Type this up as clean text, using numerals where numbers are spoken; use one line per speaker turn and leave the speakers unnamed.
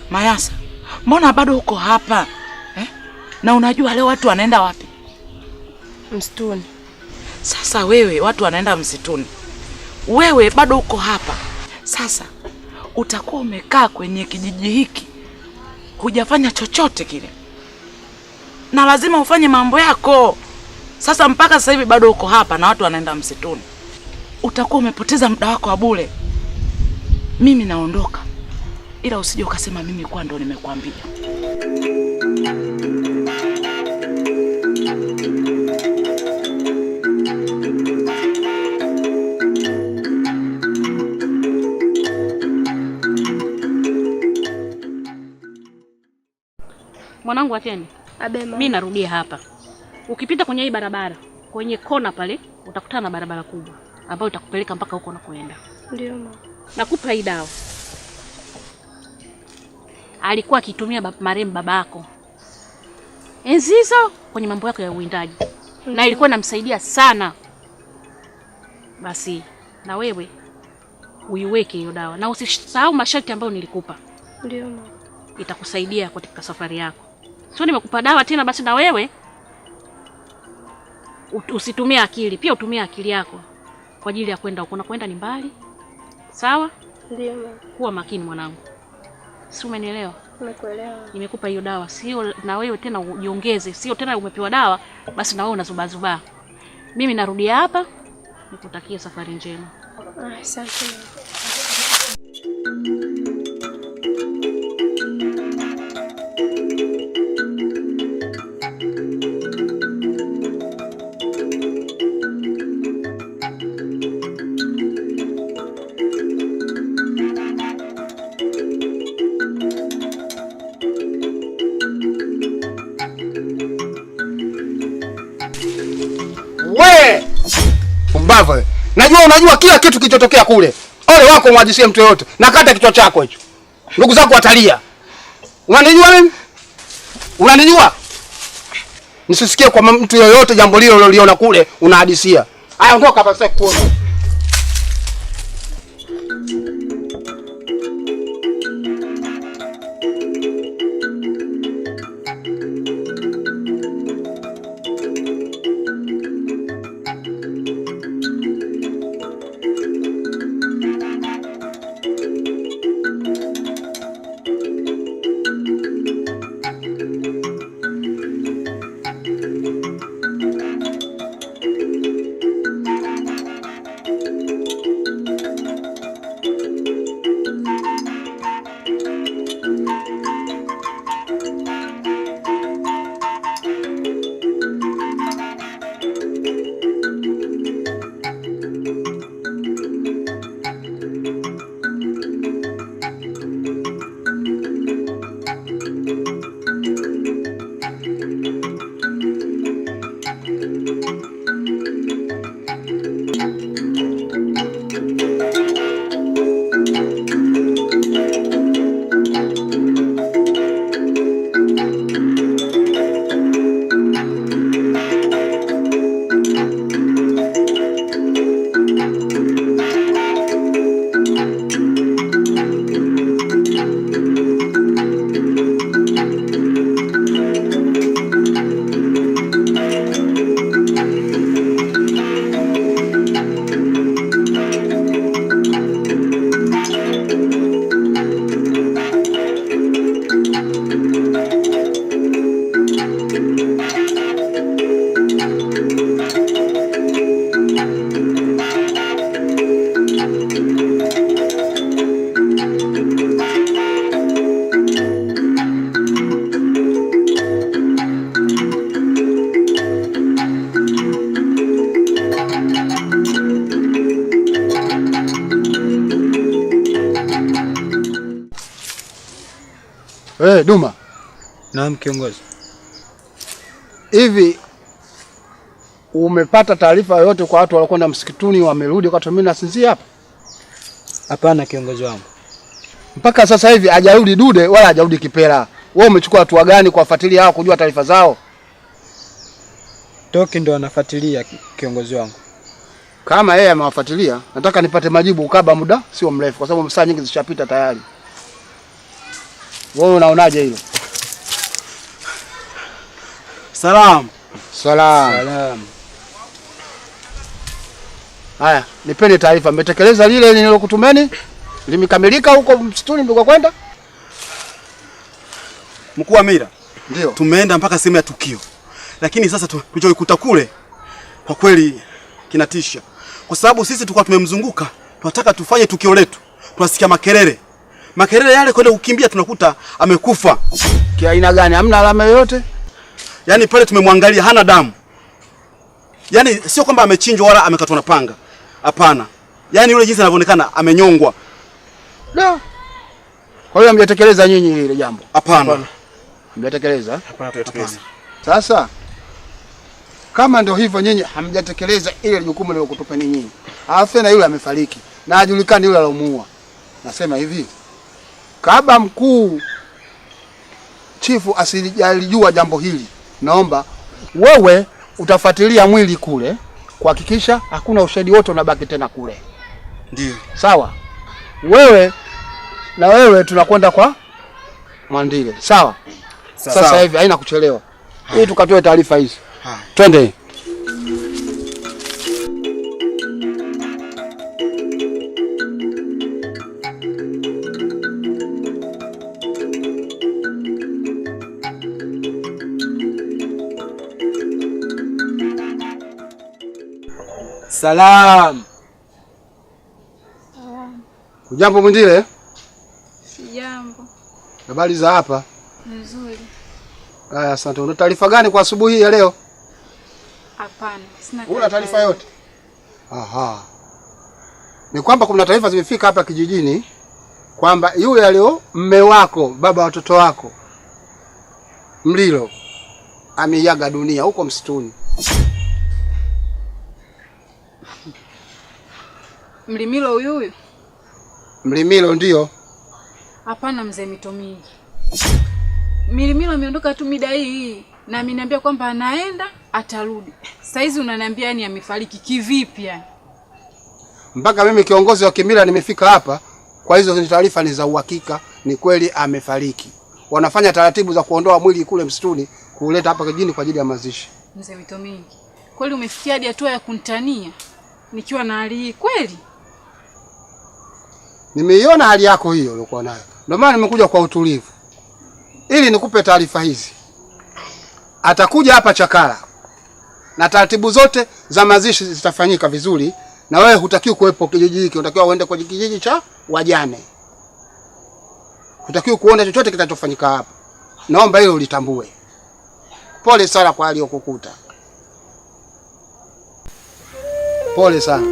Mayasa, mbona bado uko hapa? Na unajua leo watu wanaenda wapi?
Msituni.
Sasa wewe, watu wanaenda msituni, wewe bado uko hapa. Sasa utakuwa umekaa kwenye kijiji hiki hujafanya chochote kile, na lazima ufanye mambo yako. Sasa mpaka sasa hivi bado uko hapa na watu wanaenda msituni, utakuwa umepoteza muda wako wa bure. Mimi naondoka, ila usije ukasema mimi kwa ndo nimekwambia.
Mwanangu Ateni, mimi narudia hapa. Ukipita kwenye hii barabara, kwenye kona pale, utakutana na barabara kubwa ambayo itakupeleka mpaka huko unakoenda.
Ndio mama. Nakupa hii dawa.
Alikuwa akitumia marehemu babako enzi hizo kwenye mambo yako ya uwindaji. Na ilikuwa inamsaidia sana. Basi na wewe uiweke hiyo dawa na usisahau masharti ambayo nilikupa.
Ndio mama.
Itakusaidia katika safari yako. Sio nimekupa dawa tena basi na wewe usitumie akili, pia utumie akili yako kwa ajili ya kwenda huko. Kwenda ni mbali. Sawa?
Ndio mama. Kuwa
makini mwanangu. Si umenielewa?
Nimekuelewa.
Nimekupa hiyo dawa, sio na wewe tena ujiongeze, sio tena umepewa dawa basi na wewe unazubazuba. Mimi narudia hapa, nikutakie safari njema.
Asante.
Mbava. Unajua kila kitu kilichotokea kule. Ole wako mwajisie mtu yote. Nakata kichwa chako hicho. Ndugu zako watalia. Unanijua mimi? Unanijua? Nisisikie kwa mtu yoyote jambo lile uliloliona kule unahadisia. Haya ondoka hapa sasa kuona. Duma.
Naam kiongozi.
Hivi umepata taarifa yoyote kwa watu walokwenda msikituni wamerudi wakati mimi nasinzia hapa?
Hapana kiongozi wangu.
Mpaka sasa hivi hajarudi Dude wala hajarudi Kipera. Wewe umechukua hatua gani kuwafuatilia hao kujua taarifa zao?
Toki ndo anafuatilia kiongozi wangu.
Kama yeye amewafuatilia, nataka nipate majibu kabla muda sio mrefu kwa sababu saa nyingi zishapita tayari. Wewe unaonaje hilo?
Salam.
Salam. Haya, nipeni taarifa. Mmetekeleza lile nililokutumeni? Limekamilika huko msituni mliko kwenda?
Mkuu wa Mira.
Ndio.
Tumeenda mpaka sehemu ya tukio. Lakini sasa tulichokuta kule kwa kweli kinatisha. Kwa sababu sisi tulikuwa tumemzunguka, tunataka tufanye tukio letu. Tunasikia makelele. Makelele yale kwenda kukimbia tunakuta amekufa.
Kiaina gani? Hamna alama yoyote?
Yaani pale tumemwangalia hana damu. Yaani sio kwamba amechinjwa wala amekatwa na panga. Hapana. Yaani yule jinsi anavyoonekana amenyongwa.
Da. Kwa hiyo hamjatekeleza nyinyi ile jambo?
Hapana.
Hamjatekeleza?
Hapana, tutekeleza.
Sasa kama ndio hivyo nyinyi hamjatekeleza ile jukumu lililokutupeni nyinyi. Alafu na yule amefariki na hajulikani yule alomuua. Nasema hivi. Kabla mkuu chifu asilijua jambo hili, naomba wewe utafuatilia mwili kule kuhakikisha hakuna ushahidi wote unabaki tena kule.
Ndio.
Sawa? Wewe tunakwenda kwa Mwandile. Sawa? Sasa hivi haina kuchelewa. Ili tukatoe taarifa hizi. Twende.
Salam.
Ujambo Mwandile?
Sijambo.
Habari za hapa?
Nzuri.
Haya, asante. Una taarifa gani kwa asubuhi ya leo?
Hapana, sina.
Una taarifa yote? Aha. Ni kwamba kuna taarifa zimefika hapa kijijini kwamba yule alio mme wako, baba watoto wako, Mlilo, ameiaga dunia huko msituni.
Mlimilo huyu?
Mlimilo ndio.
Hapana mzee Mito Mingi. Mlimilo ameondoka tu mida hii na ameniambia kwamba anaenda atarudi. Sasa hizi unaniambia yani amefariki kivipi yani?
Mpaka mimi kiongozi wa kimila nimefika hapa, kwa hizo taarifa ni za uhakika, ni kweli amefariki. Wanafanya taratibu za kuondoa mwili kule msituni kuleta hapa kijijini kwa ajili ya mazishi.
Mzee Mito Mingi, kweli umefikia hadi hatua ya kunitania nikiwa na hali hii kweli?
Nimeiona hali yako hiyo ulikuwa nayo. Ndio maana nimekuja kwa utulivu. Ili nikupe taarifa hizi. Atakuja hapa Chakala. Na taratibu zote za mazishi zitafanyika vizuri, na wewe hutakiwi kuwepo kijiji hiki, unatakiwa uende kwa kijiji cha wajane. Hutakiwi kuona chochote kitachofanyika hapa. Naomba hilo ulitambue. Pole sana kwa hali yokukuta. Pole sana.